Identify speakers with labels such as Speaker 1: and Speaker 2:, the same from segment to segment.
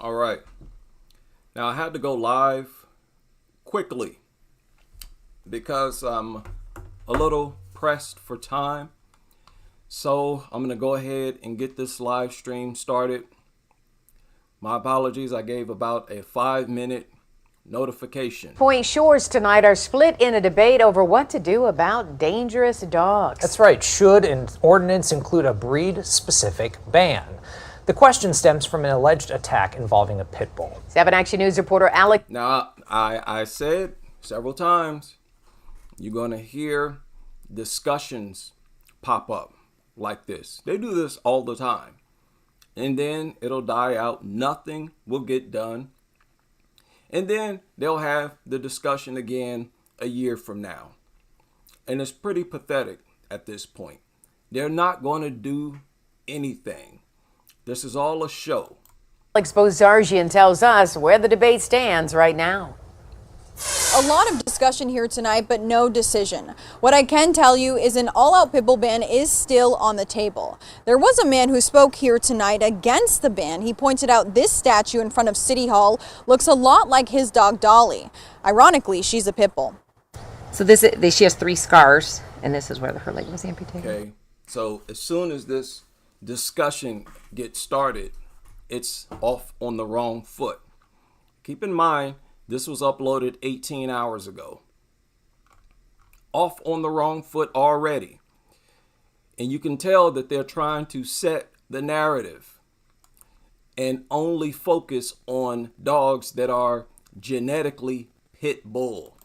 Speaker 1: All right. Now I had to go live quickly because I'm a little pressed for time. So I'm going to go ahead and get this live stream started. My apologies. I gave about a 5-minute notification.
Speaker 2: Point Shores tonight are split in a debate over what to do about dangerous dogs.
Speaker 3: That's right. Should an ordinance include a breed-specific ban? The question stems from an alleged attack involving a pit bull.
Speaker 2: 7 Action News reporter Alex.
Speaker 1: Now, I said several times, you're going to hear discussions pop up like this. They do this all the time. And then it'll die out. Nothing will get done. And then they'll have the discussion again a year from now. And it's pretty pathetic at this point. They're not going to do anything. This is all a show.
Speaker 2: Alex Bozargian tells us where the debate stands right now.
Speaker 4: A lot of discussion here tonight, but no decision. What I can tell you is an all-out pit bull ban is still on the table. There was a man who spoke here tonight against the ban. He pointed out this statue in front of City Hall looks a lot like his dog Dolly. Ironically, she's a pit bull.
Speaker 5: So she has 3 scars, and this is where her leg was amputated.
Speaker 1: Okay, so as soon as this discussion gets started, it's off on the wrong foot. Keep in mind, this was uploaded 18 hours ago. Off on the wrong foot already. And you can tell that they're trying to set the narrative and only focus on dogs that are genetically pit bull.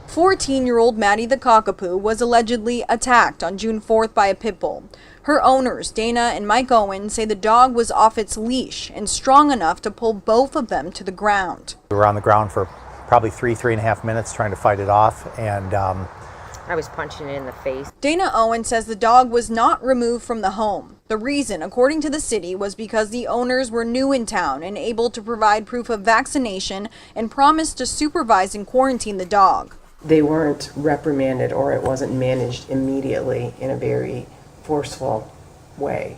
Speaker 4: 14-year-old Maddie the Cockapoo was allegedly attacked on June 4th by a pit bull. Her owners, Dana and Mike Owen, say the dog was off its leash and strong enough to pull both of them to the ground.
Speaker 6: We were on the ground for probably 3.5 minutes trying to fight it off, and
Speaker 5: I was punching it in the face.
Speaker 4: Dana Owen says the dog was not removed from the home. The reason, according to the city, was because the owners were new in town and able to provide proof of vaccination and promised to supervise and quarantine the dog.
Speaker 7: They weren't reprimanded, or it wasn't managed immediately in a very forceful way.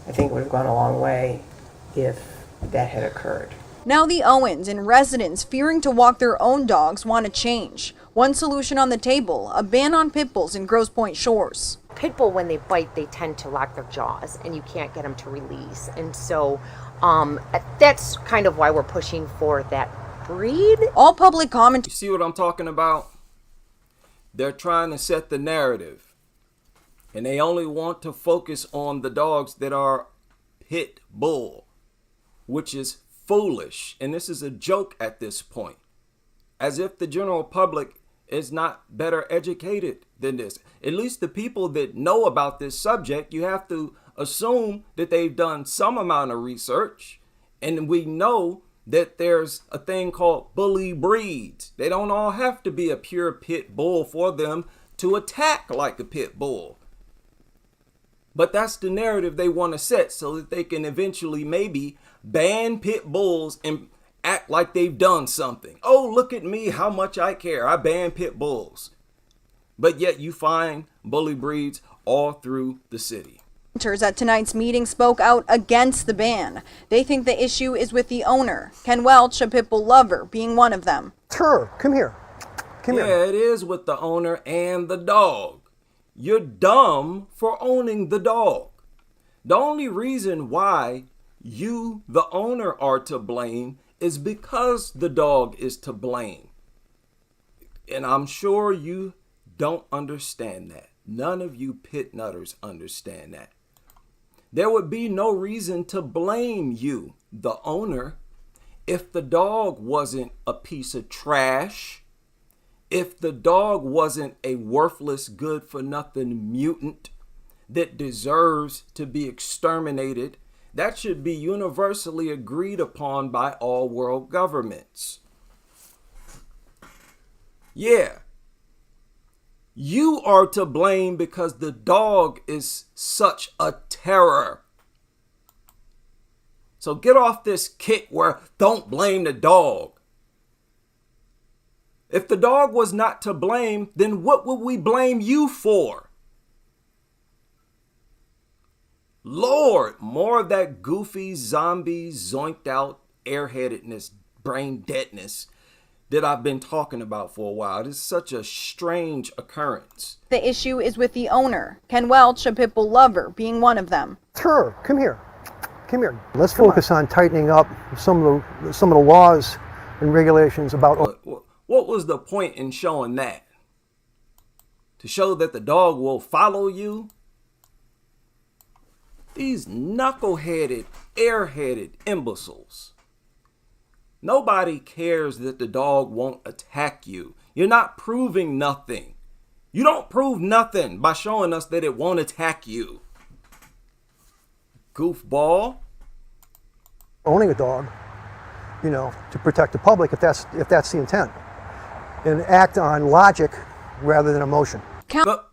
Speaker 7: I think it would have gone a long way if that had occurred.
Speaker 4: Now the Owens and residents fearing to walk their own dogs want to change. One solution on the table, a ban on pit bulls in Grosse Pointe Shores.
Speaker 5: Pit bull, when they bite, they tend to lock their jaws, and you can't get them to release. And so that's kind of why we're pushing for that breed.
Speaker 4: All public comment.
Speaker 1: You see what I'm talking about? They're trying to set the narrative. And they only want to focus on the dogs that are pit bull, which is foolish. And this is a joke at this point, as if the general public is not better educated than this. At least the people that know about this subject, you have to assume that they've done some amount of research. And we know that there's a thing called bully breeds. They don't all have to be a pure pit bull for them to attack like a pit bull. But that's the narrative they want to set so that they can eventually maybe ban pit bulls and act like they've done something. Oh, look at me, how much I care. I ban pit bulls. But yet you find bully breeds all through the city.
Speaker 4: At tonight's meeting spoke out against the ban. They think the issue is with the owner, Ken Welch, a pit bull lover, being one of them.
Speaker 8: Her, come here. Come here.
Speaker 1: Yeah, it is with the owner and the dog. You're dumb for owning the dog. The only reason why you, the owner, are to blame is because the dog is to blame. And I'm sure you don't understand that. None of you pit nutters understand that. There would be no reason to blame you, the owner, if the dog wasn't a piece of trash. If the dog wasn't a worthless, good-for-nothing mutant that deserves to be exterminated, that should be universally agreed upon by all world governments. Yeah. You are to blame because the dog is such a terror. So get off this kick where don't blame the dog. If the dog was not to blame, then what would we blame you for? Lord, more of that goofy, zombie, zoinked out airheadedness, brain deadness that I've been talking about for a while. It's such a strange occurrence.
Speaker 4: The issue is with the owner, Ken Welch, a pit bull lover, being one of them.
Speaker 8: Sure, come here. Come here. Let's focus on tightening up some of the laws and regulations about.
Speaker 1: What was the point in showing that? To show that the dog will follow you? These knuckleheaded, airheaded imbeciles. Nobody cares that the dog won't attack you. You're not proving nothing. You don't prove nothing by showing us that it won't attack you. Goofball.
Speaker 8: Owning a dog, to protect the public if that's the intent, and act on logic rather than emotion.
Speaker 1: But,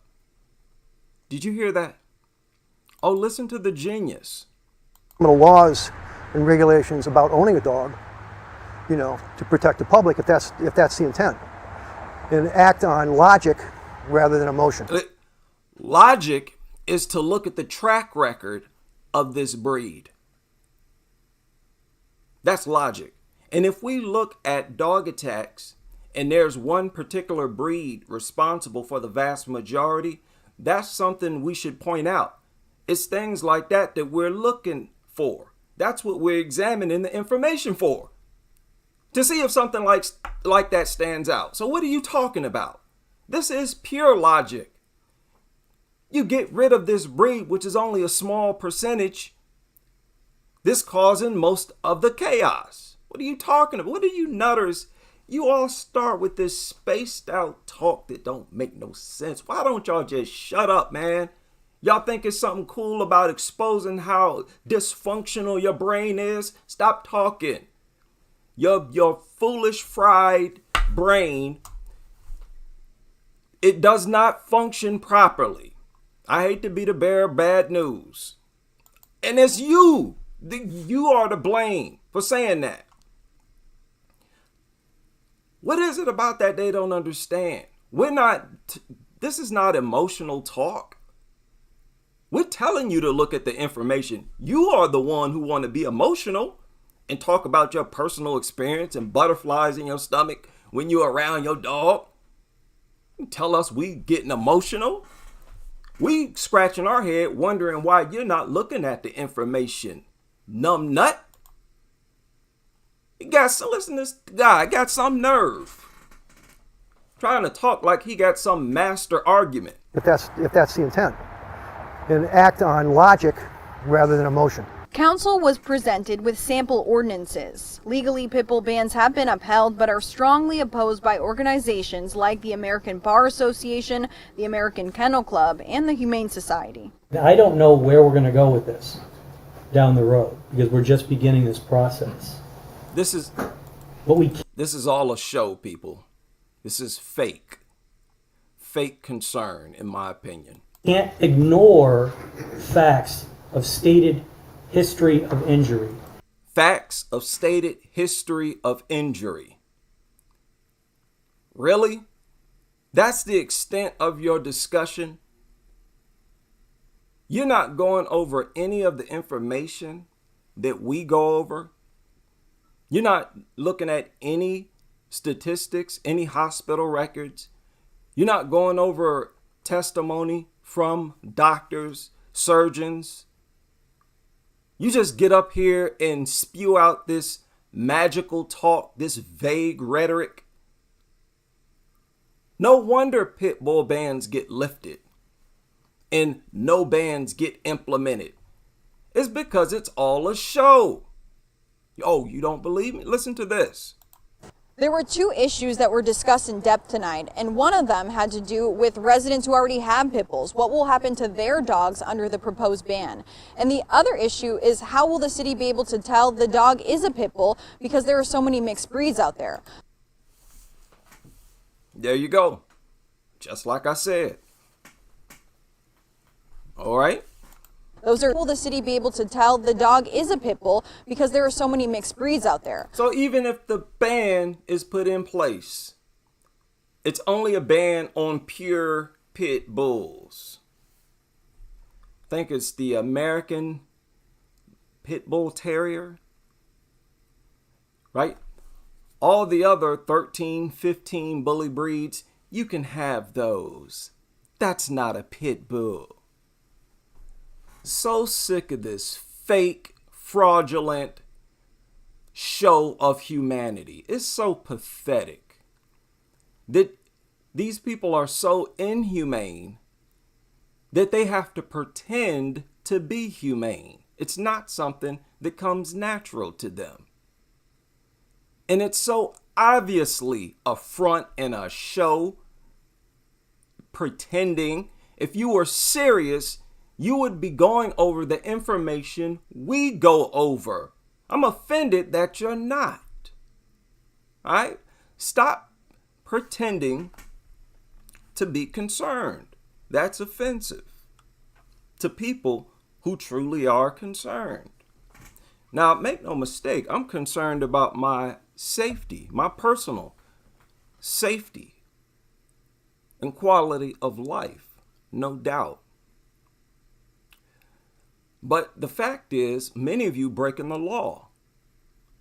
Speaker 1: did you hear that? Oh, listen to the genius.
Speaker 8: Some of the laws and regulations about owning a dog, to protect the public if that's the intent, and act on logic rather than emotion.
Speaker 1: Logic is to look at the track record of this breed. That's logic. And if we look at dog attacks and there's one particular breed responsible for the vast majority, that's something we should point out. It's things like that that we're looking for. That's what we're examining the information for. To see if something like that stands out. So what are you talking about? This is pure logic. You get rid of this breed, which is only a small percentage, this causing most of the chaos. What are you talking about? What are you nutters? You all start with this spaced out talk that don't make no sense. Why don't y'all just shut up, man? Y'all think it's something cool about exposing how dysfunctional your brain is? Stop talking. Your foolish fried brain, it does not function properly. I hate to be the bearer of bad news. And it's you. You are to blame for saying that. What is it about that they don't understand? This is not emotional talk. We're telling you to look at the information. You are the one who want to be emotional and talk about your personal experience and butterflies in your stomach when you're around your dog. You tell us we getting emotional. We scratching our head wondering why you're not looking at the information. Numb nut. Listen to this guy, got some nerve. Trying to talk like he got some master argument.
Speaker 8: If that's the intent, and act on logic rather than emotion.
Speaker 4: Council was presented with sample ordinances. Legally, pit bull bans have been upheld but are strongly opposed by organizations like the American Bar Association, the American Kennel Club, and the Humane Society.
Speaker 9: I don't know where we're going to go with this down the road because we're just beginning this process.
Speaker 1: This is all a show, people. This is fake concern, in my opinion.
Speaker 9: Can't ignore facts of stated history of injury.
Speaker 1: Facts of stated history of injury. Really? That's the extent of your discussion? You're not going over any of the information that we go over? You're not looking at any statistics, any hospital records? You're not going over testimony from doctors, surgeons? You just get up here and spew out this magical talk, this vague rhetoric. No wonder pit bull bans get lifted and no bans get implemented. It's because it's all a show. Oh, you don't believe me? Listen to this.
Speaker 4: There were two issues that were discussed in depth tonight, and one of them had to do with residents who already have pit bulls. What will happen to their dogs under the proposed ban? And the other issue is how will the city be able to tell the dog is a pit bull because there are so many mixed breeds out there?
Speaker 1: There you go. Just like I said. All right.
Speaker 4: Will the city be able to tell the dog is a pit bull because there are so many mixed breeds out there?
Speaker 1: So even if the ban is put in place, it's only a ban on pure pit bulls. I think it's the American Pit Bull Terrier. right? All the other 13, 15 bully breeds, you can have those. That's not a pit bull. So sick of this fake, fraudulent show of humanity. It's so pathetic that these people are so inhumane that they have to pretend to be humane. It's not something that comes natural to them. And it's so obviously a front and a show, pretending. If you were serious, you would be going over the information we go over. I'm offended that you're not. All right? Stop pretending to be concerned. That's offensive to people who truly are concerned. Now, make no mistake, I'm concerned about my safety, my personal safety and quality of life, no doubt. But the fact is, many of you breaking the law,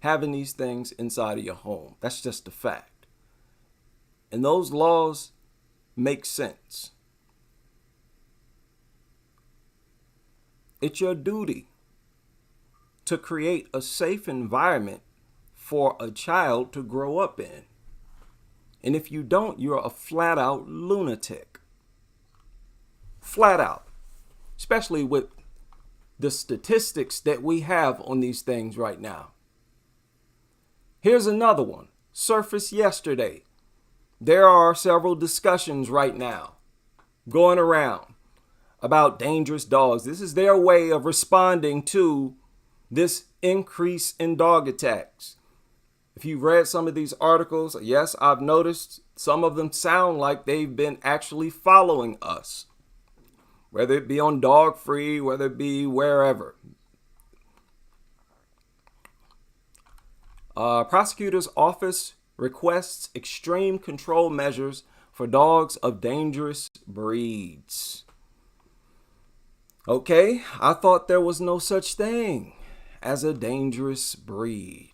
Speaker 1: having these things inside of your home. That's just a fact. And those laws make sense. It's your duty to create a safe environment for a child to grow up in. And if you don't, you're a flat out lunatic. Flat out. Especially with the statistics that we have on these things right now. Here's another one, surfaced yesterday. There are several discussions right now going around about dangerous dogs. This is their way of responding to this increase in dog attacks. If you've read some of these articles, yes, I've noticed some of them sound like they've been actually following us. Whether it be on Dog Free, whether it be wherever. Prosecutor's office requests extreme control measures for dogs of dangerous breeds. Okay, I thought there was no such thing as a dangerous breed.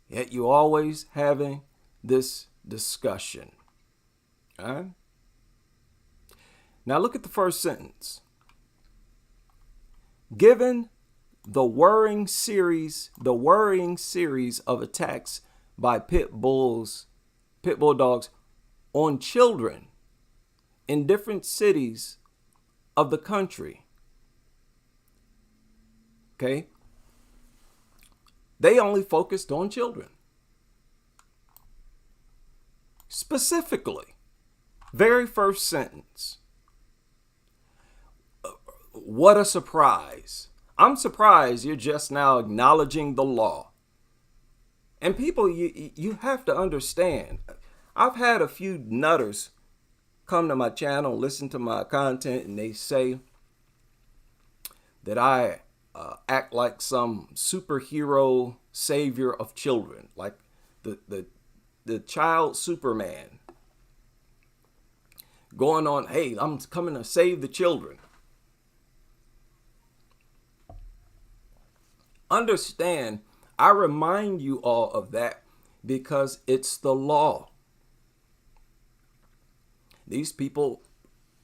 Speaker 1: Yet you always having this discussion. All right? Now look at the first sentence. Given the worrying series of attacks by pit bull dogs on children in different cities of the country. Okay? They only focused on children. Specifically, very first sentence. What a surprise. I'm surprised you're just now acknowledging the law. And people, you have to understand, I've had a few nutters come to my channel, listen to my content, and they say that I act like some superhero savior of children, like the child Superman. Going on, hey, I'm coming to save the children. Understand, I remind you all of that because it's the law. These people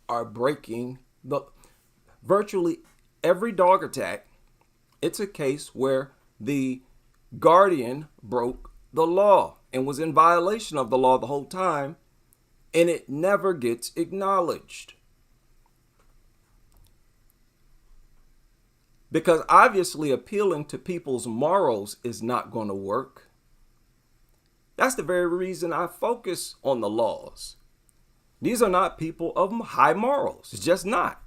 Speaker 1: are breaking virtually every dog attack. It's a case where the guardian broke the law and was in violation of the law the whole time, and it never gets acknowledged. Because obviously appealing to people's morals is not going to work. That's the very reason I focus on the laws. These are not people of high morals. It's just not.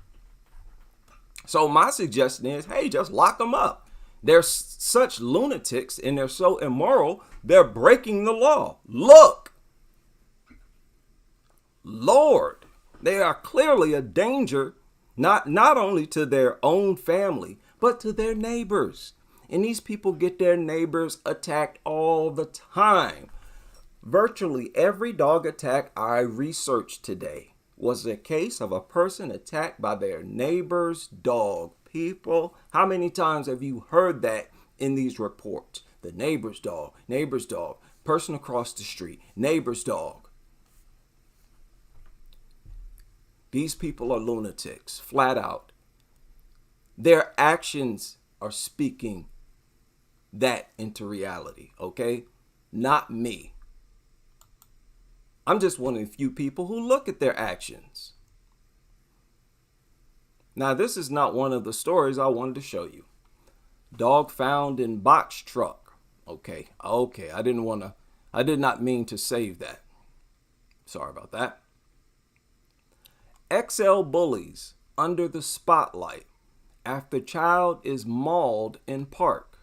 Speaker 1: So my suggestion is, hey, just lock them up. They're such lunatics and they're so immoral, they're breaking the law. Look. Lord, they are clearly a danger, not only to their own family, but to their neighbors. And these people get their neighbors attacked all the time. Virtually every dog attack I researched today was a case of a person attacked by their neighbor's dog. People, how many times have you heard that in these reports? the neighbor's dog, person across the street, neighbor's dog. These people are lunatics, flat out. Their actions are speaking that into reality, okay? Not me. I'm just one of the few people who look at their actions. Now, this is not one of the stories I wanted to show you. Dog found in box truck. Okay, I did not mean to save that. Sorry about that. XL bullies under the spotlight after child is mauled in park.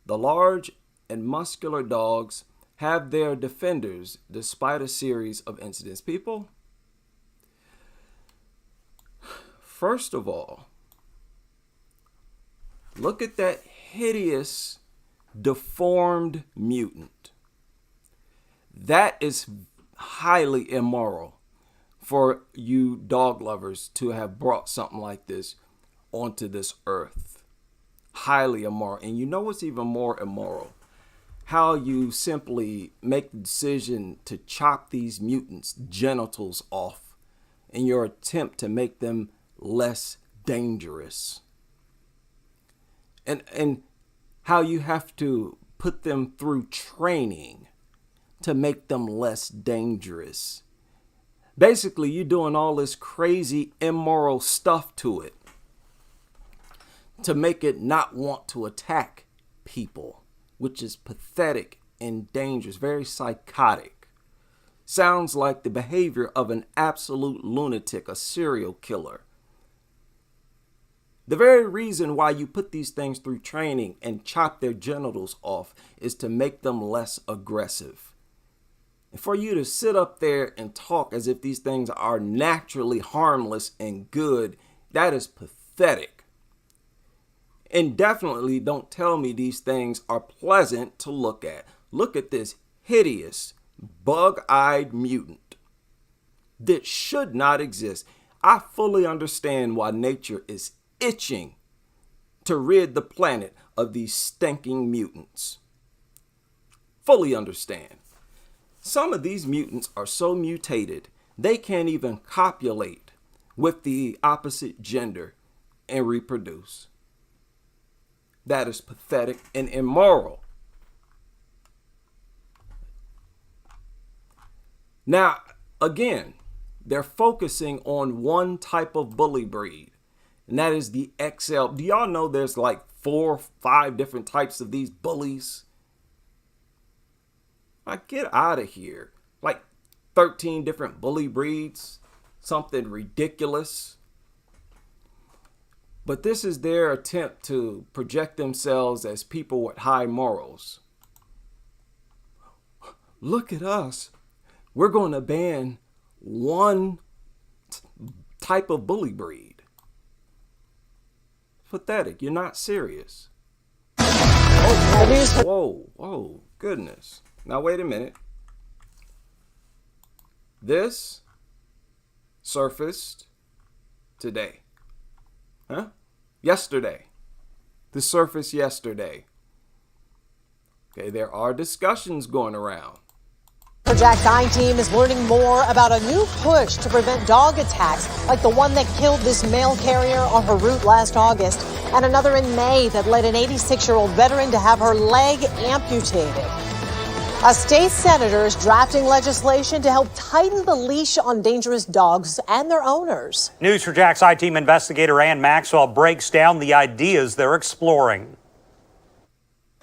Speaker 1: The large and muscular dogs have their defenders despite a series of incidents. People, first of all, look at that hideous, deformed mutant. That is highly immoral for you dog lovers to have brought something like this onto this earth. Highly immoral. And you know what's even more immoral? How you simply make the decision to chop these mutants' genitals off in your attempt to make them less dangerous. And how you have to put them through training to make them less dangerous. Basically, you're doing all this crazy, immoral stuff to it to make it not want to attack people, which is pathetic and dangerous, very psychotic. Sounds like the behavior of an absolute lunatic, a serial killer. The very reason why you put these things through training and chop their genitals off is to make them less aggressive. And for you to sit up there and talk as if these things are naturally harmless and good, that is pathetic. And definitely don't tell me these things are pleasant to look at. Look at this hideous, bug-eyed mutant that should not exist. I fully understand why nature is itching to rid the planet of these stinking mutants. Fully understand. Some of these mutants are so mutated, they can't even copulate with the opposite gender and reproduce. That is pathetic and immoral. Now, again, they're focusing on one type of bully breed, and that is the XL. Do y'all know there's like 4 or 5 different types of these bullies? Like, get out of here. Like 13 different bully breeds. Something ridiculous. But this is their attempt to project themselves as people with high morals. Look at us. We're going to ban one type of bully breed. Pathetic. You're not serious. Whoa, goodness. Now, wait a minute. This surfaced today. Huh? Yesterday. This surfaced yesterday. Okay, there are discussions going around.
Speaker 10: Our Jack's I-Team is learning more about a new push to prevent dog attacks like the one that killed this mail carrier on her route last August, and another in May that led an 86-year-old veteran to have her leg amputated. A state senator is drafting legislation to help tighten the leash on dangerous dogs and their owners.
Speaker 11: News for Jack's I-Team investigator Ann Maxwell breaks down the ideas they're exploring.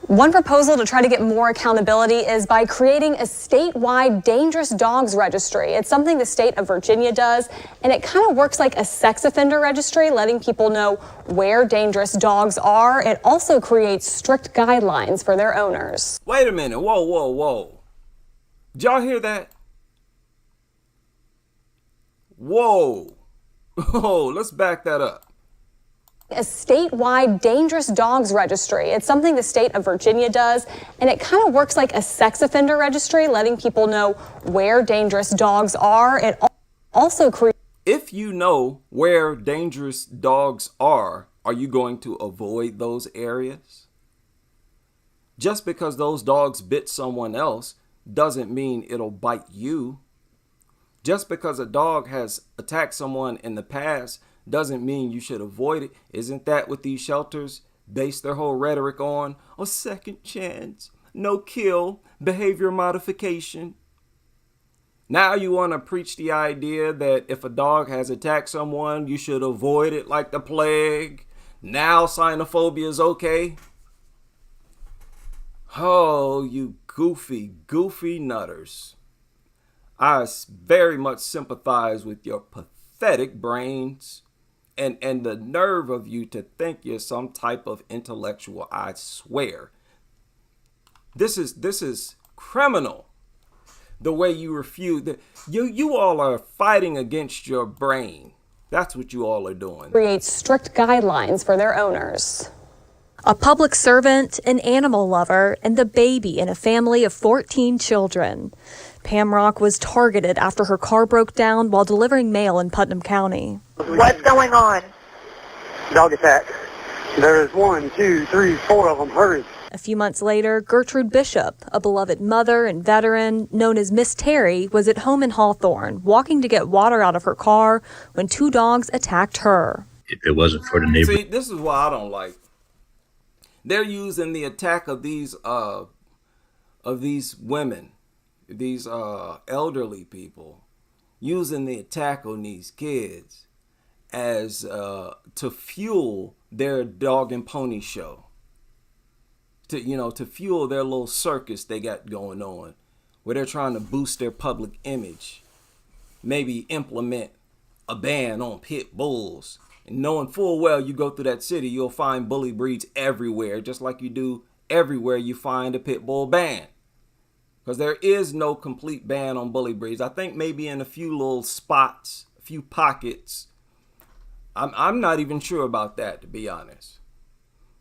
Speaker 12: One proposal to try to get more accountability is by creating a statewide dangerous dogs registry. It's something the state of Virginia does, and it kind of works like a sex offender registry, letting people know where dangerous dogs are. It also creates strict guidelines for their owners.
Speaker 1: Wait a minute. Whoa. Did y'all hear that? Whoa. Let's back that up.
Speaker 12: A statewide dangerous dogs registry. It's something the state of Virginia does, and it kind of works like a sex offender registry, letting people know where dangerous dogs are. It also creates...
Speaker 1: If you know where dangerous dogs are you going to avoid those areas? Just because those dogs bit someone else doesn't mean it'll bite you. Just because a dog has attacked someone in the past doesn't mean you should avoid it. Isn't that what these shelters base their whole rhetoric on? A second chance, no kill, behavior modification. Now you want to preach the idea that if a dog has attacked someone, you should avoid it like the plague. Now xenophobia is okay. Oh, you goofy nutters. I very much sympathize with your pathetic brains and the nerve of you to think you're some type of intellectual. I swear. This is criminal. The way you refuse. You all are fighting against your brain. That's what you all are doing.
Speaker 12: Create strict guidelines for their owners.
Speaker 13: A public servant, an animal lover, and the baby in a family of 14 children. Pam Rock was targeted after her car broke down while delivering mail in Putnam County.
Speaker 14: What's going on?
Speaker 15: Dog attack. There's 1, 2, 3, 4 of them. Hurry.
Speaker 13: A few months later, Gertrude Bishop, a beloved mother and veteran known as Miss Terry, was at home in Hawthorne, walking to get water out of her car when 2 dogs attacked her.
Speaker 16: If it wasn't for the neighbor.
Speaker 1: See, this is why I don't like. They're using the attack of these women, these elderly people, using the attack on these kids as to fuel their dog and pony show. To fuel their little circus they got going on, where they're trying to boost their public image, maybe implement a ban on pit bulls, and knowing full well you go through that city, you'll find bully breeds everywhere, just like you do everywhere you find a pit bull ban. Because there is no complete ban on bully breeds. I think maybe in a few little spots, a few pockets. I'm not even sure about that, to be honest.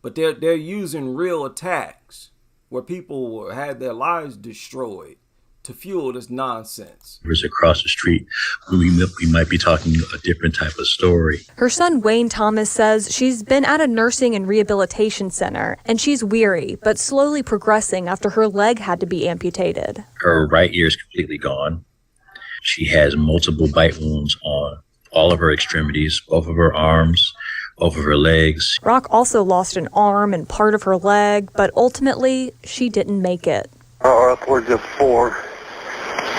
Speaker 1: But they're using real attacks where people had their lives destroyed to fuel this nonsense.
Speaker 16: Across the street, we might be talking a different type of story.
Speaker 13: Her son Wayne Thomas says she's been at a nursing and rehabilitation center, and she's weary but slowly progressing after her leg had to be amputated.
Speaker 16: Her right ear is completely gone. She has multiple bite wounds on all of her extremities, both of her arms, both of her legs.
Speaker 13: Rock also lost an arm and part of her leg, but ultimately she didn't make it.
Speaker 15: Upwards of 4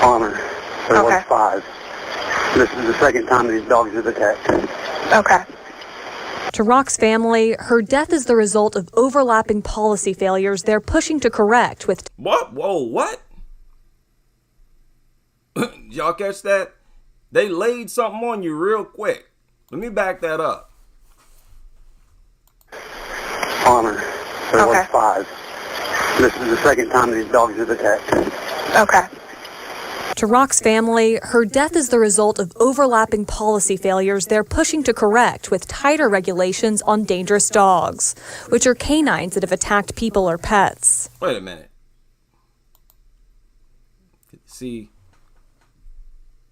Speaker 15: on her. There was 5. This is the second time these dogs have attacked.
Speaker 14: Okay.
Speaker 13: To Rock's family, her death is the result of overlapping policy failures they're pushing to correct with...
Speaker 1: What? Whoa, what? Y'all catch that? They laid something on you real quick. Let me back that up.
Speaker 15: On her. There was 5. This is the second time these dogs have attacked.
Speaker 14: Okay.
Speaker 13: To Rock's family, her death is the result of overlapping policy failures they're pushing to correct with tighter regulations on dangerous dogs, which are canines that have attacked people or pets.
Speaker 1: Wait a minute. See,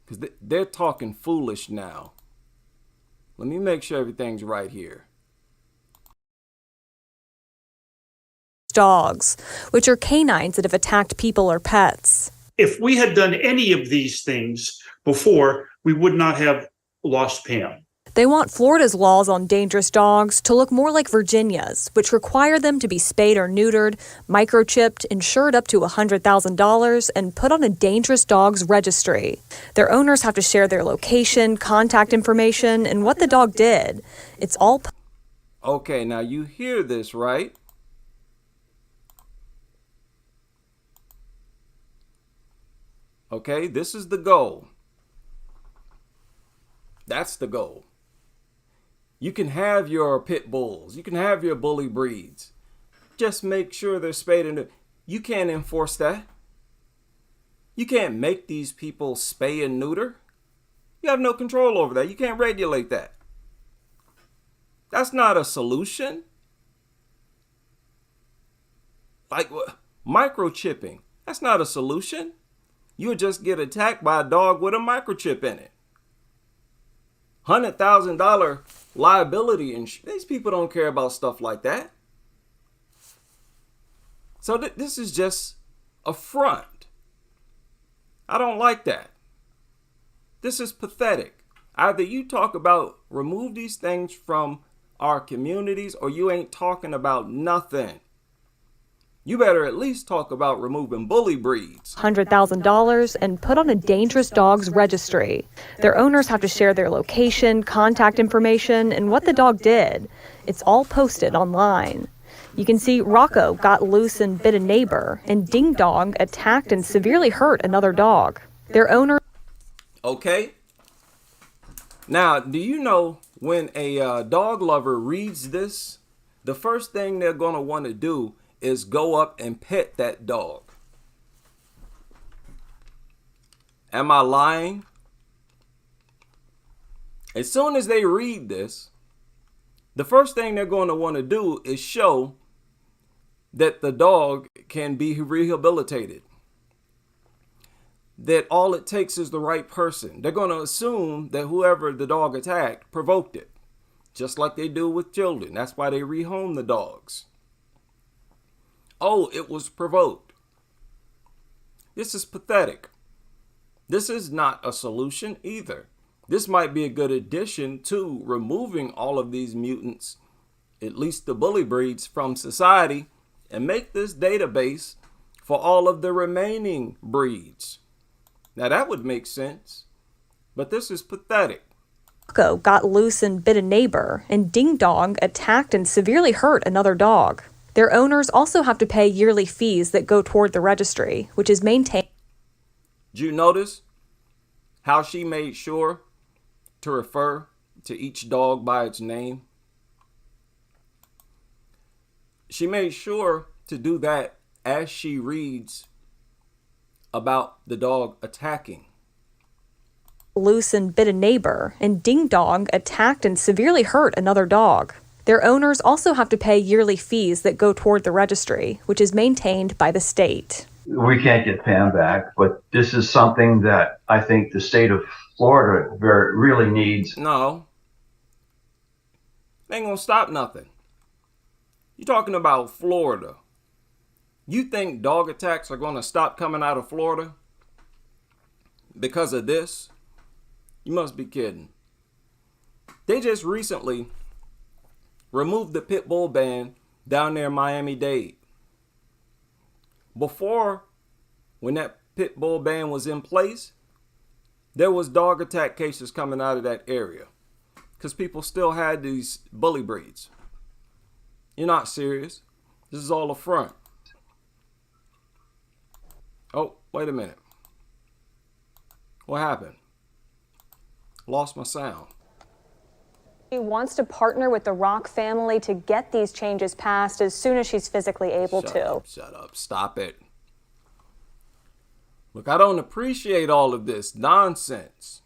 Speaker 1: because they're talking foolish now. Let me make sure everything's right here.
Speaker 13: Dogs, which are canines that have attacked people or pets.
Speaker 17: If we had done any of these things before, we would not have lost Pam.
Speaker 13: They want Florida's laws on dangerous dogs to look more like Virginia's, which require them to be spayed or neutered, microchipped, insured up to $100,000, and put on a dangerous dogs registry. Their owners have to share their location, contact information, and what the dog did. It's all...
Speaker 1: Okay, now you hear this, right? Okay, this is the goal. That's the goal. You can have your pit bulls. You can have your bully breeds. Just make sure they're spayed and neutered. You can't enforce that. You can't make these people spay and neuter. You have no control over that. You can't regulate that. That's not a solution. Like microchipping. That's not a solution. You would just get attacked by a dog with a microchip in it. $100,000 liability insurance. These people don't care about stuff like that. So this is just a front. I don't like that. This is pathetic. Either you talk about remove these things from our communities or you ain't talking about nothing. You better at least talk about removing bully breeds.
Speaker 13: $100,000 and put on a dangerous dogs registry. Their owners have to share their location, contact information, and what the dog did. It's all posted online. You can see Rocco got loose and bit a neighbor, and Ding Dong attacked and severely hurt another dog. Their owner.
Speaker 1: Okay. Now, do you know when a dog lover reads this, the first thing they're going to want to do is go up and pet that dog? Am I lying? As soon as they read this, the first thing they're going to want to do is show that the dog can be rehabilitated. That all it takes is the right person. They're going to assume that whoever the dog attacked provoked it, just like they do with children. That's why they rehome the dogs. Oh, it was provoked. This is pathetic. This is not a solution either. This might be a good addition to removing all of these mutants, at least the bully breeds, from society, and make this database for all of the remaining breeds. Now that would make sense, but this is pathetic.
Speaker 13: Rocco got loose and bit a neighbor, and Ding Dong attacked and severely hurt another dog. Their owners also have to pay yearly fees that go toward the registry, which is maintained.
Speaker 1: Did you notice how she made sure to refer to each dog by its name? She made sure to do that as she reads about the dog attacking.
Speaker 13: Loose and bit a neighbor, and Ding Dong attacked and severely hurt another dog. Their owners also have to pay yearly fees that go toward the registry, which is maintained by the state.
Speaker 18: We can't get Pam back, but this is something that I think the state of Florida really needs.
Speaker 1: No. They ain't gonna stop nothing. You're talking about Florida. You think dog attacks are gonna stop coming out of Florida because of this? You must be kidding. They just recently removed the pit bull ban down there in Miami-Dade. Before, when that pit bull ban was in place, there was dog attack cases coming out of that area because people still had these bully breeds. You're not serious. This is all a front. Oh, wait a minute. What happened? Lost my sound.
Speaker 12: She wants to partner with the Rock family to get these changes passed as soon as she's physically able to.
Speaker 1: Shut up. Stop it. Look, I don't appreciate all of this nonsense.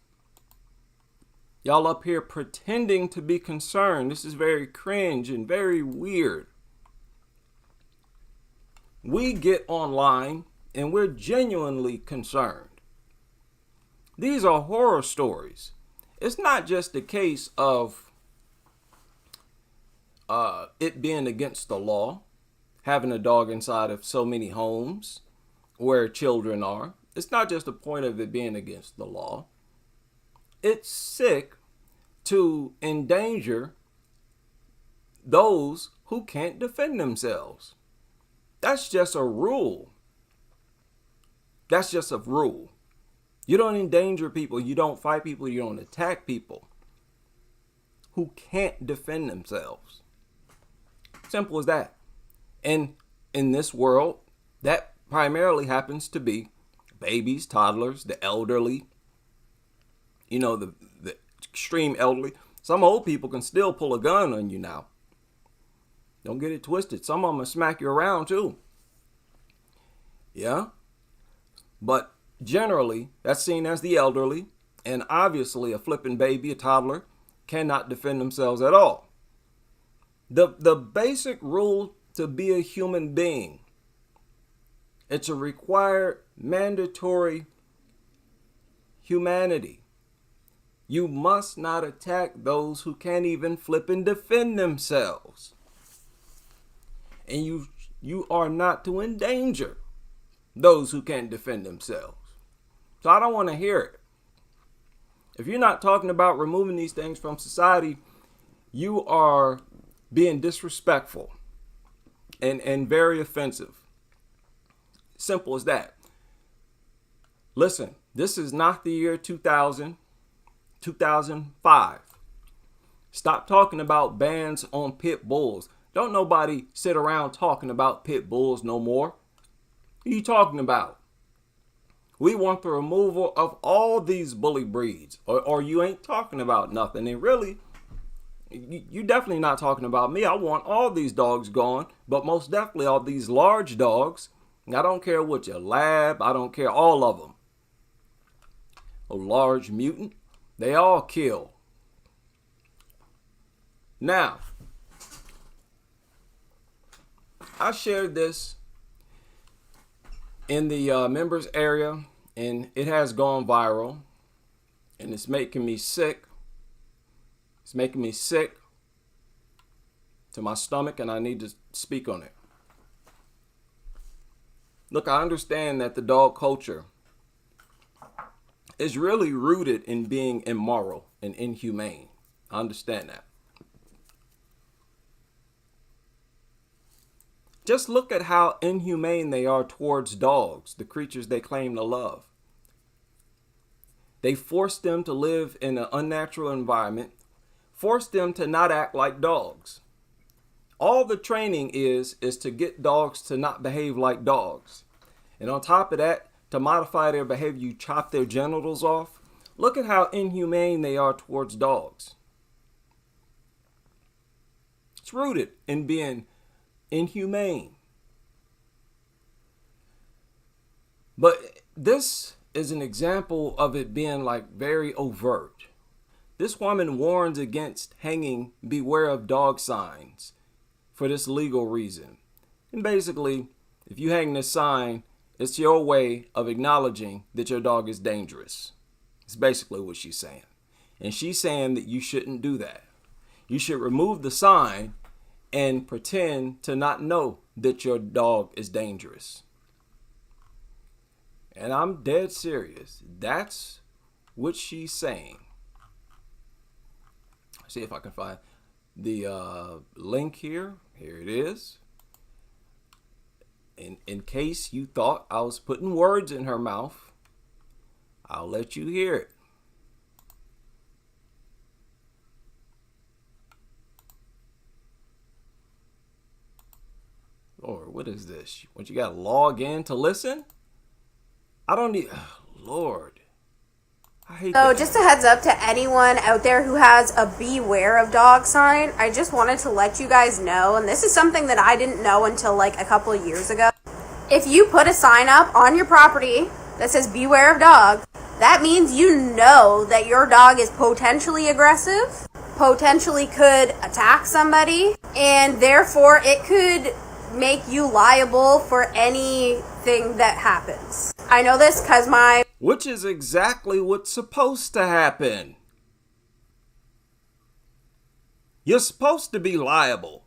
Speaker 1: Y'all up here pretending to be concerned. This is very cringe and very weird. We get online and we're genuinely concerned. These are horror stories. It's not just a case of it being against the law, having a dog inside of so many homes where children are. It's not just a point of it being against the law. It's sick to endanger those who can't defend themselves. That's just a rule. That's just a rule. You don't endanger people. You don't fight people. You don't attack people who can't defend themselves. Simple as that. And in this world, that primarily happens to be babies, toddlers, the elderly, the extreme elderly. Some old people can still pull a gun on you now. Don't get it twisted. Some of them will smack you around too. Yeah. But generally, that's seen as the elderly. And obviously, a flipping baby, a toddler, cannot defend themselves at all. The basic rule to be a human being, it's a required, mandatory humanity. You must not attack those who can't even flip and defend themselves. And you you are not to endanger those who can't defend themselves. So I don't want to hear it. If you're not talking about removing these things from society, you are being disrespectful and very offensive. Simple as that. Listen, this is not the year 2000, 2005. Stop talking about bans on pit bulls. Don't nobody sit around talking about pit bulls no more. What are you talking about? We want the removal of all these bully breeds, or you ain't talking about nothing. And really, you definitely not talking about me. I want all these dogs gone, but most definitely all these large dogs. I don't care what your lab, I don't care, all of them. A large mutant, they all kill. Now, I shared this in the members area, and it has gone viral, and it's making me sick. It's making me sick to my stomach, and I need to speak on it. Look, I understand that the dog culture is really rooted in being immoral and inhumane. I understand that. Just look at how inhumane they are towards dogs, the creatures they claim to love. They force them to live in an unnatural environment, force them to not act like dogs. All the training is to get dogs to not behave like dogs. And on top of that, to modify their behavior, you chop their genitals off. Look at how inhumane they are towards dogs. It's rooted in being inhumane. But this is an example of it being like very overt. This woman warns against hanging beware of dog signs for this legal reason. And basically, if you hang this sign, it's your way of acknowledging that your dog is dangerous. It's basically what she's saying. And she's saying that you shouldn't do that. You should remove the sign and pretend to not know that your dog is dangerous. And I'm dead serious. That's what she's saying. See if I can find the link here. Here it is. In case you thought I was putting words in her mouth, I'll let you hear it. Lord, what is this? What, you gotta log in to listen? I don't need, Lord. I hate
Speaker 19: So
Speaker 1: that.
Speaker 19: just a heads up to anyone out there who has a beware of dog sign, I just wanted to let you guys know, and this is something that I didn't know until like a couple of years ago. If you put a sign up on your property that says beware of dog, that means you know that your dog is potentially aggressive, potentially could attack somebody, and therefore it could make you liable for anything that happens. I know this because
Speaker 1: Which is exactly what's supposed to happen. You're supposed to be liable.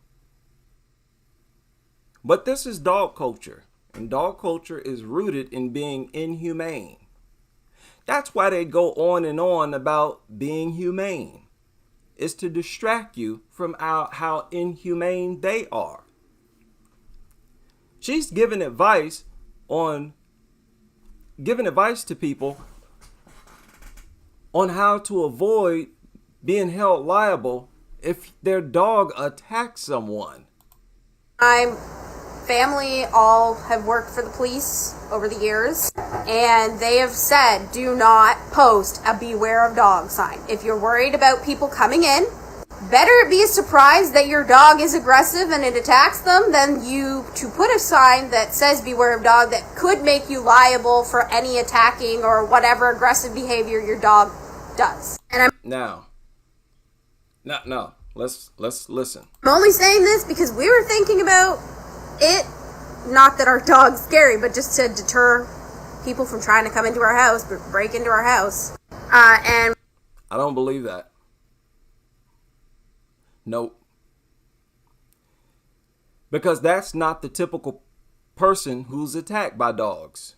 Speaker 1: But this is dog culture. And dog culture is rooted in being inhumane. That's why they go on and on about being humane. It's to distract you from how inhumane they are. She's giving advice to people on how to avoid being held liable if their dog attacks someone.
Speaker 19: my family all have worked for the police over the years, and they have said do not post a beware of dog sign. If you're worried about people coming in, better it be a surprise that your dog is aggressive and it attacks them than you to put a sign that says beware of dog that could make you liable for any attacking or whatever aggressive behavior your dog does. And
Speaker 1: No, let's listen.
Speaker 19: I'm only saying this because we were thinking about it, not that our dog's scary, but just to deter people from trying to come into our house, break into our house. And
Speaker 1: I don't believe that. Nope. Because that's not the typical person who's attacked by dogs.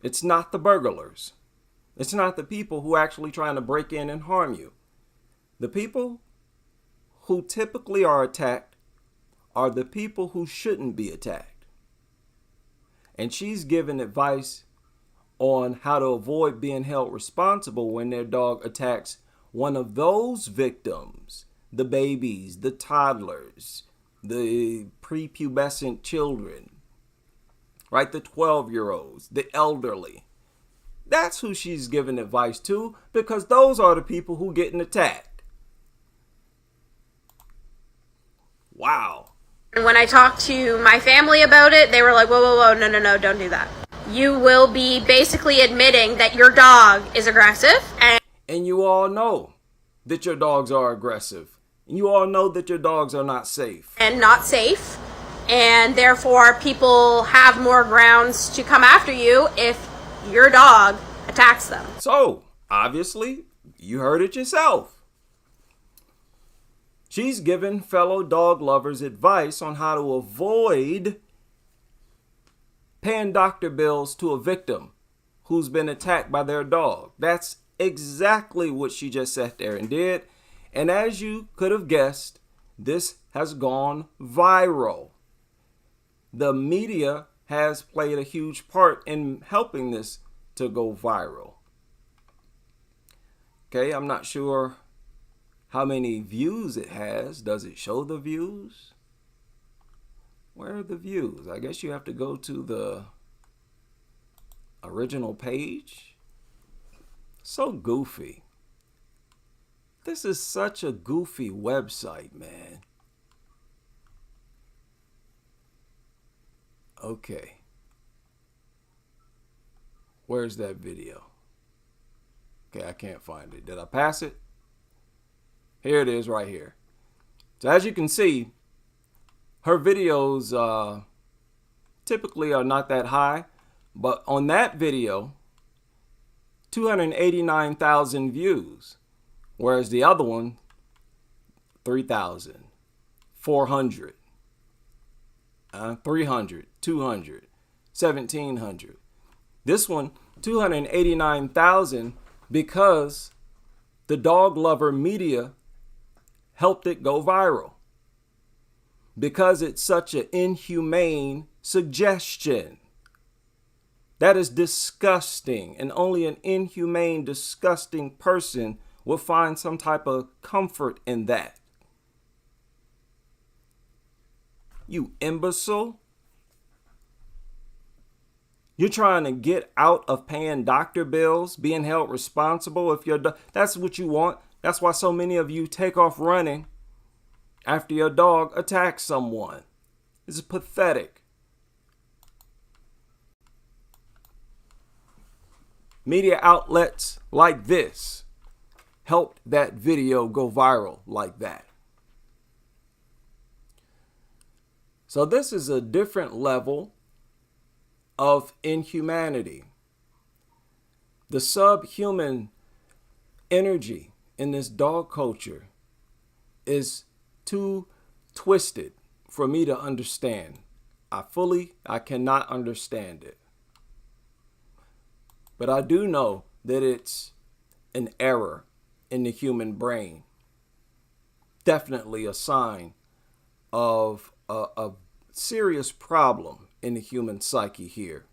Speaker 1: It's not the burglars. It's not the people who are actually trying to break in and harm you. The people who typically are attacked are the people who shouldn't be attacked. And she's given advice on how to avoid being held responsible when their dog attacks one of those victims, the babies, the toddlers, the prepubescent children, right? The 12-year-olds, the elderly. That's who she's giving advice to, because those are the people who getting attacked. Wow.
Speaker 19: And when I talked to my family about it, they were like, whoa, whoa, whoa, no, don't do that. You will be basically admitting that your dog is aggressive.
Speaker 1: And you all know that your dogs are aggressive. And you all know that your dogs are not safe.
Speaker 19: And not safe. And therefore, people have more grounds to come after you if your dog attacks them.
Speaker 1: So, obviously, you heard it yourself. She's given fellow dog lovers advice on how to avoid paying doctor bills to a victim who's been attacked by their dog. That's exactly what she just sat there and did. And as you could have guessed, this has gone viral. The media has played a huge part in helping this to go viral. Okay, I'm not sure how many views it has. Does it show the views? Where are the views? I guess you have to go to the original page. So goofy. This is such a goofy website, man. Okay. Where's that video? Okay, I can't find it. Did I pass it? Here it is right here. So as you can see, her videos typically are not that high, but on that video, 289,000 views, whereas the other one, 3,000, 400, 300, 200, 1,700. This one, 289,000, because the dog lover media helped it go viral. Because it's such an inhumane suggestion. That is disgusting, and only an inhumane, disgusting person will find some type of comfort in that. You imbecile. You're trying to get out of paying doctor bills, being held responsible if your that's what you want. That's why so many of you take off running after your dog attacks someone. This is pathetic. Media outlets like this helped that video go viral like that. So this is a different level of inhumanity. The subhuman energy in this dog culture is too twisted for me to understand. I cannot understand it. But I do know that it's an error in the human brain. Definitely a sign of a serious problem in the human psyche here.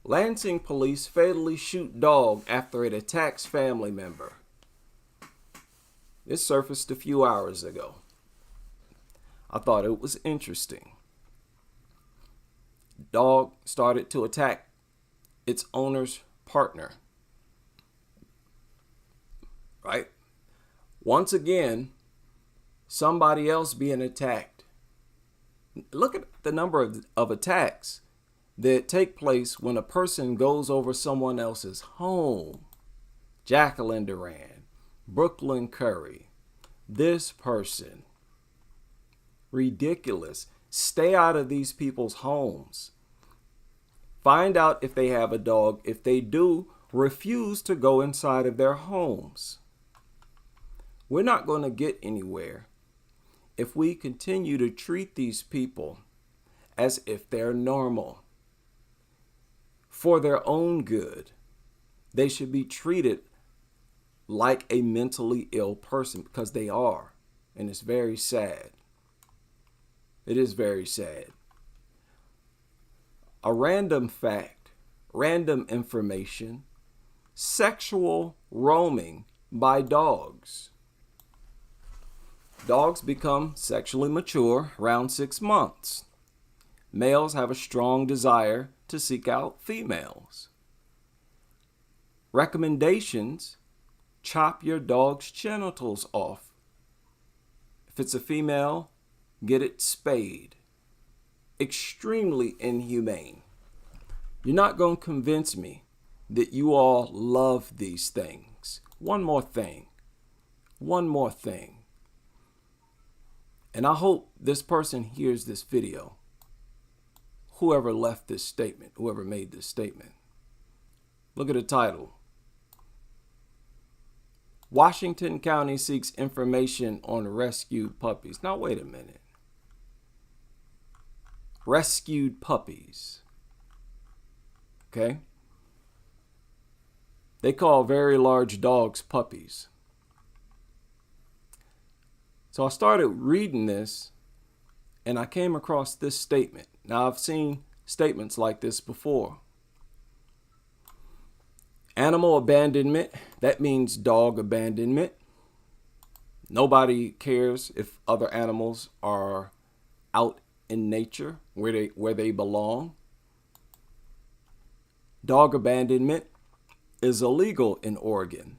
Speaker 1: Lansing police fatally shoot dog after it attacks family member. This surfaced a few hours ago. I thought it was interesting. Dog started to attack its owner's partner. Right? Once again, somebody else being attacked. Look at the number of attacks that take place when a person goes over someone else's home. Jacqueline Duran, Brooklyn Curry, this person. Ridiculous. Stay out of these people's homes. Find out if they have a dog. If they do, refuse to go inside of their homes. We're not going to get anywhere if we continue to treat these people as if they're normal, for their own good, they should be treated like a mentally ill person, because they are. And it's very sad. It is very sad. A random fact, random information, sexual roaming by dogs. Dogs become sexually mature around 6 months. Males have a strong desire to seek out females. Recommendations: chop your dog's genitals off. If it's a female, get it spayed. Extremely inhumane. You're not going to convince me that you all love these things. One more thing. And I hope this person hears this video. Whoever left this statement, whoever made this statement. Look at the title. Washington County seeks information on rescued puppies. Now, wait a minute. Rescued puppies. Okay? They call very large dogs puppies. So I started reading this and I came across this statement. Now, I've seen statements like this before. Animal abandonment, that means dog abandonment. Nobody cares if other animals are out in nature where they belong. Dog abandonment is illegal in Oregon.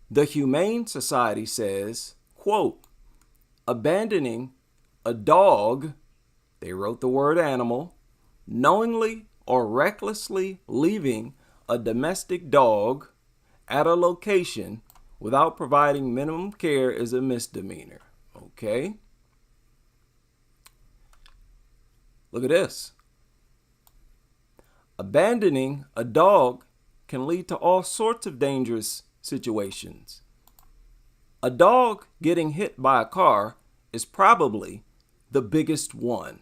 Speaker 1: The Humane Society says, quote, abandoning a dog, they wrote the word animal, knowingly or recklessly leaving a domestic dog at a location without providing minimum care is a misdemeanor. Okay? Look at this. Abandoning a dog can lead to all sorts of dangerous situations. A dog getting hit by a car is probably the biggest one.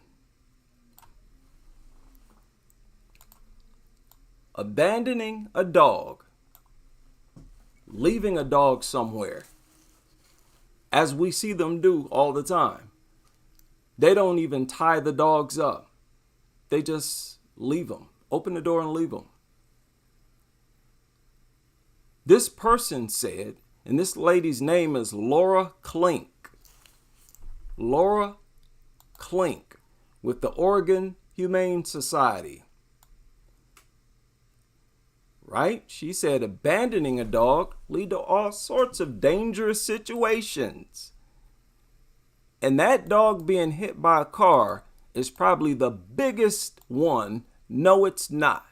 Speaker 1: Abandoning a dog, leaving a dog somewhere, as we see them do all the time. They don't even tie the dogs up. They just leave them. Open the door and leave them. This person said, and this lady's name is Laura Klink. Laura Klink with the Oregon Humane Society. Right? She said abandoning a dog lead to all sorts of dangerous situations. And that dog being hit by a car is probably the biggest one. No, it's not.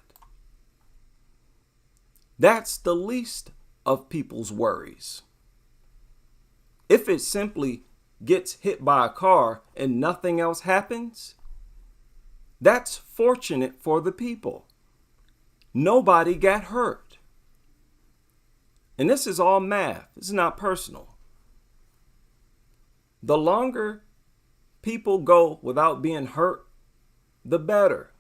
Speaker 1: That's the least of people's worries. If it simply gets hit by a car and nothing else happens, that's fortunate for the people. Nobody got hurt. And this is all math. This is not personal. The longer people go without being hurt, the better.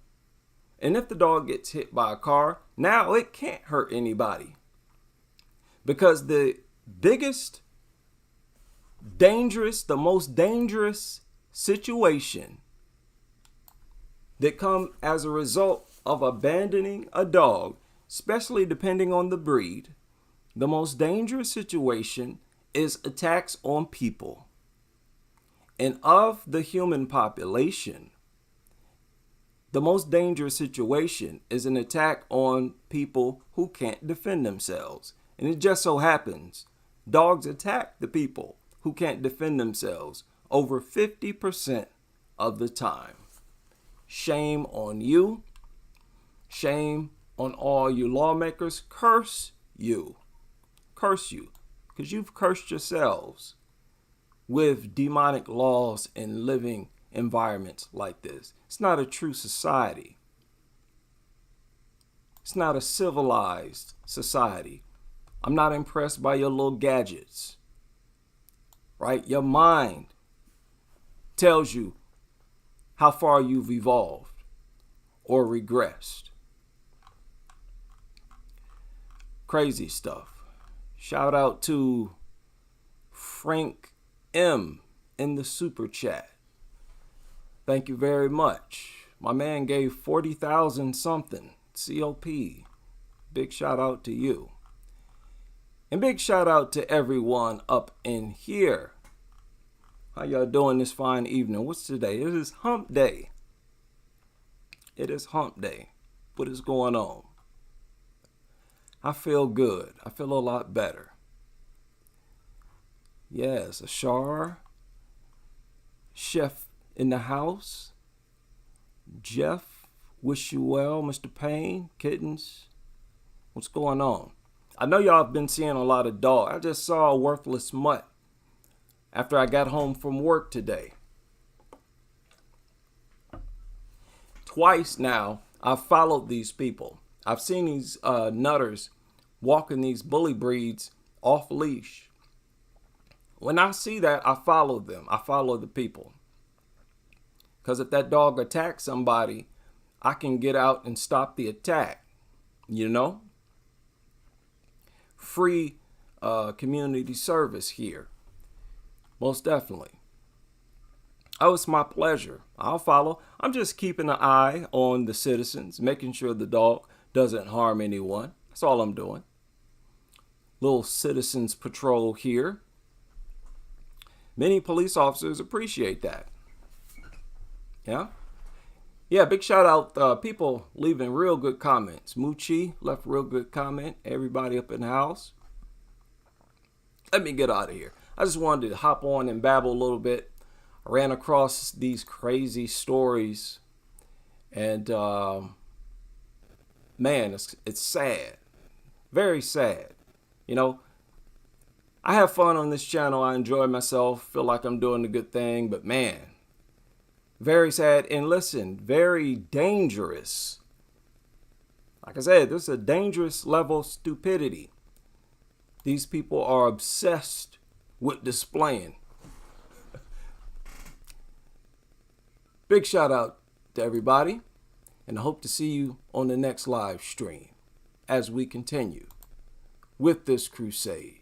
Speaker 1: And if the dog gets hit by a car, now it can't hurt anybody. Because the biggest, the most dangerous situation that come as a result of abandoning a dog, especially depending on the breed, the most dangerous situation is attacks on people. And of the human population, the most dangerous situation is an attack on people who can't defend themselves. And it just so happens, dogs attack the people who can't defend themselves over 50% of the time. Shame on you. Shame on all you lawmakers. Curse you. Curse you. Because you've cursed yourselves with demonic laws and living environments like this. It's not a true society. It's not a civilized society. I'm not impressed by your little gadgets. Right? Your mind tells you how far you've evolved or regressed. Crazy stuff. Shout out to Frank M in the super chat. Thank you very much. My man gave 40,000 something. COP. Big shout out to you. And big shout out to everyone up in here. How y'all doing this fine evening? What's today? It is hump day. It is hump day. What is going on? I feel good. I feel a lot better. Yes, Ashar. Chef in the house. Jeff, wish you well. Mr. Payne, Kittens. What's going on? I know y'all have been seeing a lot of dogs. I just saw a worthless mutt after I got home from work today. Twice now, I've followed these people. I've seen these nutters walking these bully breeds off leash. When I see that, I follow them. I follow the people. Because if that dog attacks somebody, I can get out and stop the attack. You know? Free community service here. Most definitely. Oh, it's my pleasure. I'll follow. I'm just keeping an eye on the citizens, making sure the dog doesn't harm anyone. That's all I'm doing. Little citizens patrol here. Many police officers appreciate that. Yeah? Yeah, big shout out. People leaving real good comments. Moochie left a real good comment. Everybody up in the house. Let me get out of here. I just wanted to hop on and babble a little bit. I ran across these crazy stories. And, man, it's sad. Very sad. You know, I have fun on this channel. I enjoy myself. Feel like I'm doing a good thing. But, man, very sad. And listen, very dangerous. Like I said, this is a dangerous level of stupidity. These people are obsessed with displaying. Big shout out to everybody. And I hope to see you on the next live stream as we continue with this crusade.